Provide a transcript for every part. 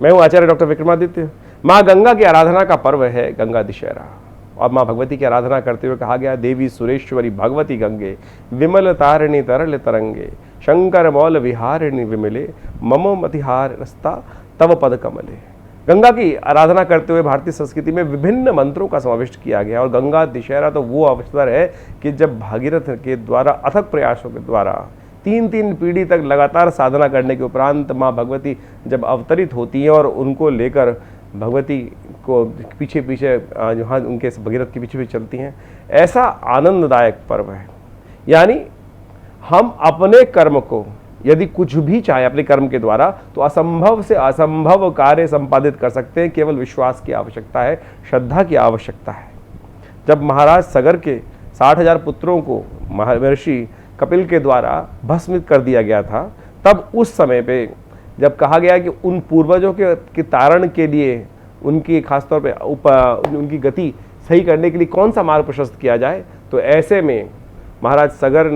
मैं हूँ आचार्य डॉक्टर विक्रमादित्य। माँ गंगा की आराधना का पर्व है गंगा दशहरा, और माँ भगवती की आराधना करते हुए कहा गया, देवी सुरेश्वरी भगवती गंगे, विमल तारिणी तरल तरंगे, शंकर मौल विहारिणी विमले, ममो मतिहार रस्ता तव पद कमले। गंगा की आराधना करते हुए भारतीय संस्कृति में विभिन्न मंत्रों का समाविष्ट किया गया। और गंगा दशहरा तो वो अवसर है कि जब भागीरथ के द्वारा अथक प्रयासों के द्वारा 3 पीढ़ी तक लगातार साधना करने के उपरांत माँ भगवती जब अवतरित होती हैं और उनको लेकर भगवती को पीछे पीछे जहाँ उनके भगीरथ के पीछे भी चलती हैं, ऐसा आनंददायक पर्व है। यानी हम अपने कर्म को यदि कुछ भी चाहे अपने कर्म के द्वारा, तो असंभव से असंभव कार्य संपादित कर सकते हैं। केवल विश्वास की आवश्यकता है, श्रद्धा की आवश्यकता है। जब महाराज सगर के 60,000 पुत्रों को महर्षि कपिल के द्वारा भस्मित कर दिया गया था, तब उस समय पे जब कहा गया कि उन पूर्वजों के तारण के लिए उनकी खासतौर पे उनकी गति सही करने के लिए कौन सा मार्ग प्रशस्त किया जाए, तो ऐसे में महाराज सगर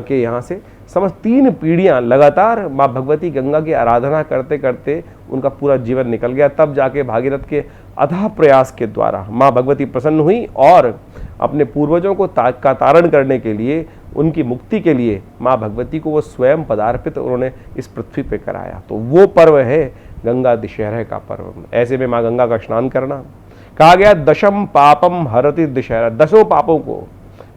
के यहाँ से समस्त 3 पीढ़ियाँ लगातार माँ भगवती गंगा की आराधना करते करते उनका पूरा जीवन निकल गया। तब जाके भागीरथ के अथाह प्रयास के द्वारा माँ भगवती प्रसन्न हुई और अपने पूर्वजों को का तारण करने के लिए, उनकी मुक्ति के लिए माँ भगवती को वो स्वयं पदार्पित उन्होंने इस पृथ्वी पे कराया। तो वो पर्व है गंगा दशहरा का पर्व। ऐसे में माँ गंगा का स्नान करना, कहा गया दशम पापम हरति दशहरा, 10 पापों को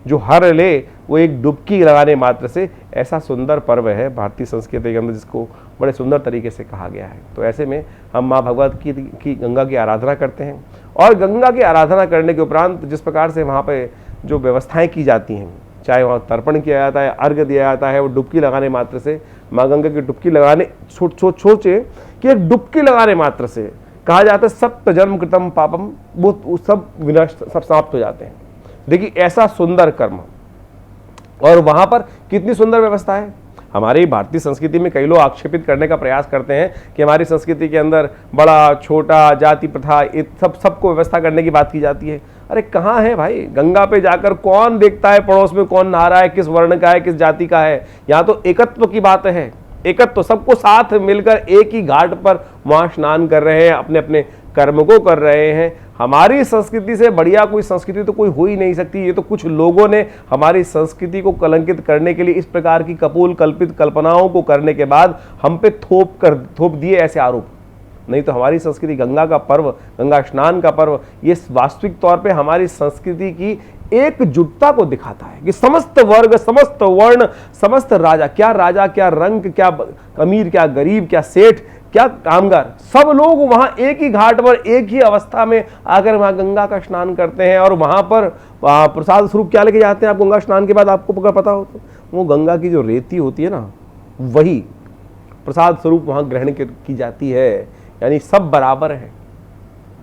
जो हर ले वो एक डुबकी लगाने मात्र से। ऐसा सुंदर पर्व है भारतीय संस्कृति के अंदर, जिसको बड़े सुंदर तरीके से कहा गया है। तो ऐसे में हम माँ भगवत की गंगा की आराधना करते हैं, और गंगा की आराधना करने के उपरांत जिस प्रकार से वहाँ पे जो व्यवस्थाएं की जाती हैं, चाहे वहाँ तर्पण किया जाता है, अर्घ्य दिया जाता है, वो डुबकी लगाने मात्र से माँ गंगा की डुबकी लगाने सोचे कि एक डुबकी लगाने मात्र से कहा जाता है सप्त जन्म कृतम पापम, वो सब विनाश, सब समाप्त हो जाते हैं। देखिए ऐसा सुंदर कर्म, और वहां पर कितनी सुंदर व्यवस्था है। हमारी भारतीय संस्कृति में कई लोग आक्षेपित करने का प्रयास करते हैं कि हमारी संस्कृति के अंदर बड़ा छोटा जाति प्रथा सबको व्यवस्था करने की बात की जाती है। अरे कहाँ है भाई, गंगा पे जाकर कौन देखता है पड़ोस में कौन नहा रहा है, किस वर्ण का है, किस जाति का है। यहाँ तो एकत्व की बात है, एकत्व, सबको साथ मिलकर एक ही घाट पर वहां स्नान कर रहे हैं, अपने अपने कर्म को कर रहे हैं। हमारी संस्कृति से बढ़िया कोई संस्कृति तो कोई हो ही नहीं सकती। ये तो कुछ लोगों ने हमारी संस्कृति को कलंकित करने के लिए इस प्रकार की कपोल कल्पित कल्पनाओं को करने के बाद हम पे थोप दिए ऐसे आरोप। नहीं तो हमारी संस्कृति, गंगा का पर्व, गंगा स्नान का पर्व, ये वास्तविक तौर पे हमारी संस्कृति की एकजुटता को दिखाता है कि समस्त वर्ग, समस्त वर्ण, समस्त राजा, क्या रंग, क्या अमीर, क्या गरीब, क्या सेठ, क्या कामगार, सब लोग वहां एक ही घाट पर एक ही अवस्था में आकर वहां गंगा का स्नान करते हैं। और वहां पर प्रसाद स्वरूप क्या लेके जाते हैं आप गंगा स्नान के बाद, आपको अगर पता हो तो? वो गंगा की जो रेती होती है ना, वही प्रसाद स्वरूप वहां ग्रहण की जाती है। यानी सब बराबर है।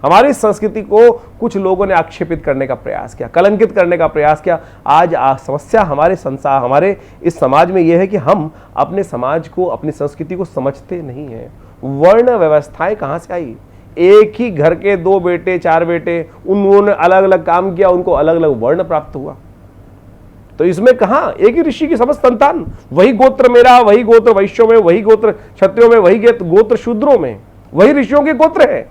हमारी संस्कृति को कुछ लोगों ने आक्षेपित करने का प्रयास किया, कलंकित करने का प्रयास किया। आज समस्या हमारे इस समाज में यह है कि हम अपने समाज को, अपनी संस्कृति को समझते नहीं हैं। वर्ण व्यवस्थाएं कहाँ से आई? एक ही घर के 2 बेटे 4 बेटे, उन्होंने अलग अलग काम किया, उनको अलग अलग वर्ण प्राप्त हुआ। तो इसमें कहाँ एक ही ऋषि की समस्त संतान, वही गोत्र मेरा, वही गोत्र वैश्यों में, वही गोत्र क्षत्रियों में, वही गोत्र शूद्रों में, वही ऋषियों के गोत्र है।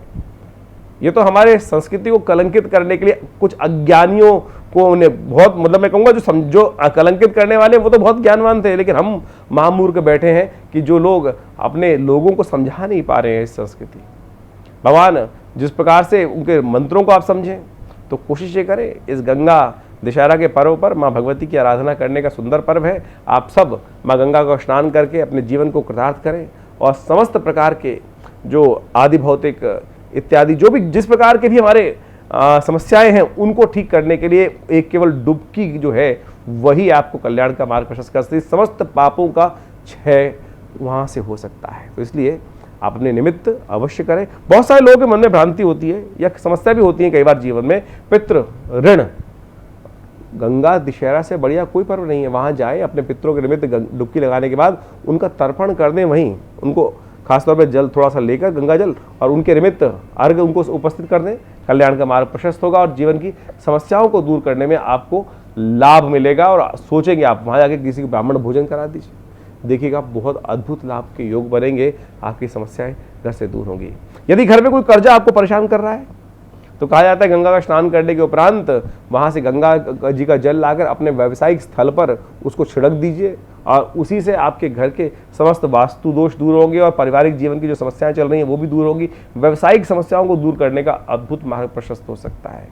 ये तो हमारे संस्कृति को कलंकित करने के लिए कुछ अज्ञानियों को उन्हें बहुत, मतलब मैं कहूँगा जो कलंकित करने वाले वो तो बहुत ज्ञानवान थे, लेकिन हम महामूर्ख बैठे हैं कि जो लोग अपने लोगों को समझा नहीं पा रहे हैं इस संस्कृति। भगवान जिस प्रकार से उनके मंत्रों को आप समझें, तो कोशिश ये करें इस गंगा दशहरा के पर्व पर माँ भगवती की आराधना करने का सुंदर पर्व है। आप सब माँ गंगा का स्नान करके अपने जीवन को कृतार्थ करें, और समस्त प्रकार के जो आदि भौतिक इत्यादि जो भी जिस प्रकार के भी हमारे समस्याएं हैं, उनको ठीक करने के लिए एक केवल डुबकी जो है वही आपको कल्याण का मार्ग प्रशस्त कर सकती है। समस्त पापों का क्षय वहाँ से हो सकता है। तो इसलिए अपने निमित्त अवश्य करें। बहुत सारे लोगों के मन में भ्रांति होती है या समस्या भी होती है कई बार जीवन में, पितृ ऋण। गंगा दशहरा से बढ़िया कोई पर्व नहीं है। वहाँ जाएं, अपने पितरों के निमित्त डुबकी लगाने के बाद उनका तर्पण कर दें, वहीं उनको खासतौर पर जल थोड़ा सा लेकर गंगा जल, और उनके निमित्त अर्घ उनको उपस्थित कर दें। कल्याण का मार्ग प्रशस्त होगा और जीवन की समस्याओं को दूर करने में आपको लाभ मिलेगा। और सोचेंगे आप वहाँ जाके किसी को ब्राह्मण भोजन करा दीजिए। देखिएगा बहुत अद्भुत लाभ के योग बनेंगे, आपकी समस्याएं घर से दूर होंगी। यदि घर में कोई कर्जा आपको परेशान कर रहा है तो कहा जाता है गंगा का स्नान करने के उपरांत वहाँ से गंगा जी का जल लाकर अपने व्यावसायिक स्थल पर उसको छिड़क दीजिए और उसी से आपके घर के समस्त वास्तु दोष दूर होंगे और पारिवारिक जीवन की जो समस्याएं चल रही हैं वो भी दूर होंगी। व्यावसायिक समस्याओं को दूर करने का अद्भुत मार्ग प्रशस्त हो सकता है।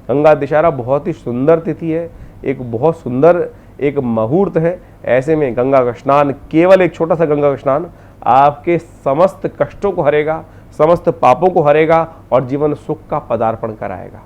गंगा दशहरा बहुत ही सुंदर तिथि है, एक बहुत सुंदर एक मुहूर्त है। ऐसे में गंगा का स्नान, केवल एक छोटा सा गंगा का स्नान आपके समस्त कष्टों को हरेगा, समस्त पापों को हरेगा और जीवन सुख का पदार्पण कराएगा।